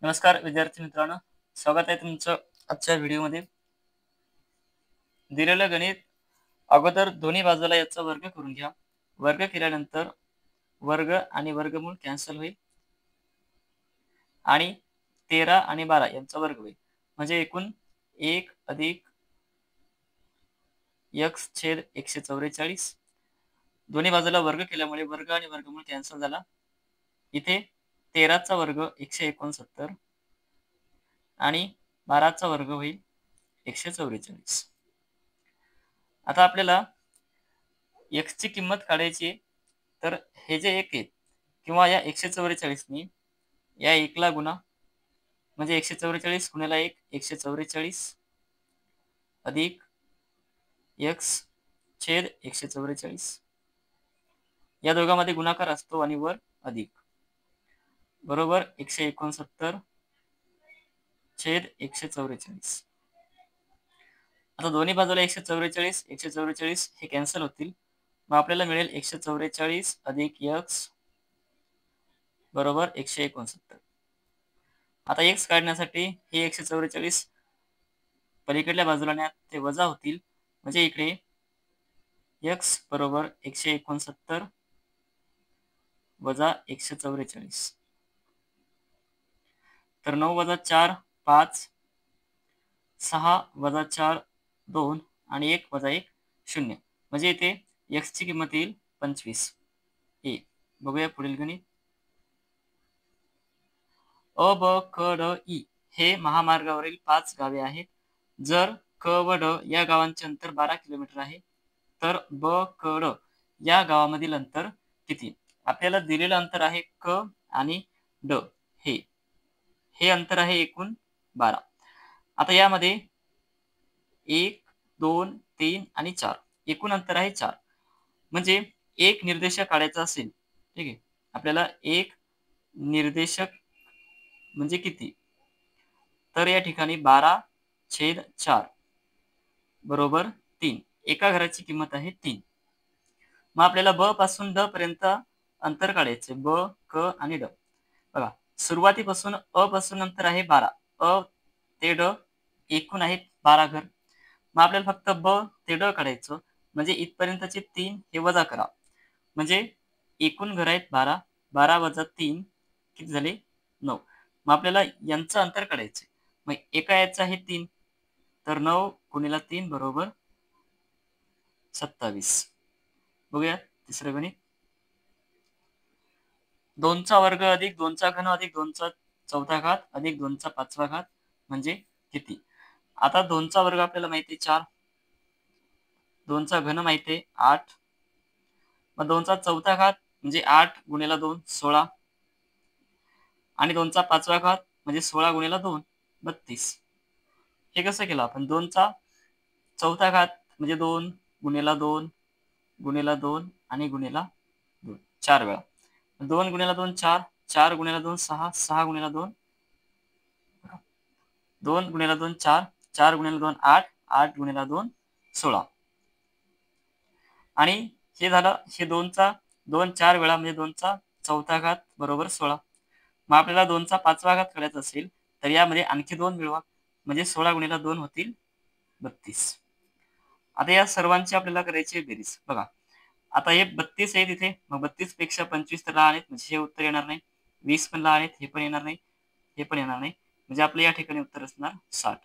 नमस्कार विद्यार्थी मित्रांनो, स्वागत आहे तुमचं आजच्या व्हिडिओमध्ये. दिलेलं गणित अगोदर दोन्ही बाजूला याचा वर्ग करून घ्या. वर्ग केल्यानंतर वर्ग आणि वर्गमूळ कॅन्सल होईल आणि 13 आणि 12 यांचा वर्ग होईल. म्हणजे एकूण 1 अधिक x छेद 144. दोन्ही बाजूला वर्ग केल्यामुळे वर्ग आणि वर्गमूळ कॅन्सल झाला. इथे 13चा वर्ग 169 आणि 12चा वर्ग होईल 144. आता आपल्याला x ची किंमत काढायची आहे. तर हे जे 1 आहे किंवा या 144 नी या 1 ला गुणा, म्हणजे 144 गुणिले 1 144 अधिक x छेद 144. या दोघांमध्ये गुणाकार असतो आणि वर अधिक, बरोबर 169 छेद 144. आता दोन्ही बाजूला 144 144 हे कॅन्सल होतील. मग आपल्याला मिळेल 144 अधिक x बरोबर 169. आता x काढण्यासाठी हे 144 पलीकडल्या बाजूला न्या, ते वजा होतील. म्हणजे इकडे x बरोबर 169 वजा 144. तर 9 वजा 4 5, 6 वजा 4 2 आणि 1 वजा 1 0. म्हणजे इथे x ची किंमत येईल 25. बघूया पुढील गणित. अ ब क ड ई हे महामार्गावरील 5 गावे आहेत. जर क व ड या गावांचे अंतर 12 किलोमीटर आहे, तर ब क ड या गावामधील अंतर किती? आपल्याला दिलेलं अंतर आहे क आणि ड, हे अंतर आहे एकूण 12. आता यामध्ये 1 2 3 आणि 4 एकूण अंतर आहे 4. म्हणजे एक निर्देशक काढायचा असेल, ठीक आहे, आपल्याला एक निर्देशक म्हणजे किती? तर या ठिकाणी 12/4 बरोबर 3. एका घराची किंमत आहे 3. मग आपल्याला ब पासून ड पर्यंत अंतर काढायचे, ब क आणि ड. बघा, सुरुवातीपासून अ पासून अंतर आहे 12. अ ते ड एकूण आहेत 12 घर. मग आपल्याला फक्त ब ते ड काढायचं. म्हणजे इथपर्यंतचे 3 हे वजा करा. म्हणजे एकूण घर आहेत 12. 12 वजा 3 किती झाले? 9. मग आपल्याला यांचं अंतर काढायचं. मग एका याचं आहे 3, तर 9 गुणिले 3 बरोबर 27. बघूया तिसरं गणित. 2चा वर्ग अधिक 2चा घन अधिक 2चा चौथा घात अधिक 2चा पाचवा घात म्हणजे किती? आता 2चा वर्ग आपल्याला माहिती आहे 4, 2चा घन माहिती आहे 8, मग 2चा चौथा घात म्हणजे 8 गुणिले 2 16 आणि 2चा पाचवा घात म्हणजे 16 गुणिले 2 32. हे कसं केलं आपण? 2चा चौथा घात म्हणजे 2 गुणिले 2 गुणिले 2 आणि गुणिले 2 4 वेळा. 2 गुणिले 2 4, 4 गुणिले 2 6, 6 गुणिले 2 2 गुणिले 2 4, 4 गुणिले 2 8, 8 गुणिले 2 16. आणि हे झालं, हे 2चा 2 4 वेळा म्हणजे 2चा चौथा घात बरोबर 16. मग आपल्याला 2चा पाचवा घात काढायचा असेल, तर यामध्ये आणखी 2 मिळवा, म्हणजे 16 गुणिले 2 होतील 32. आता या सर्वांची आपल्याला करायची बेरीज. बघा, आता हे 32 आहे तिथे, मग 32 पेक्षा 25 तर लहान आहेत, म्हणजे हे उत्तर येणार नाही. 20 पण लहान आहेत, हे पण येणार नाही, हे पण येणार नाही. म्हणजे आपलं या ठिकाणी उत्तर असणार 60.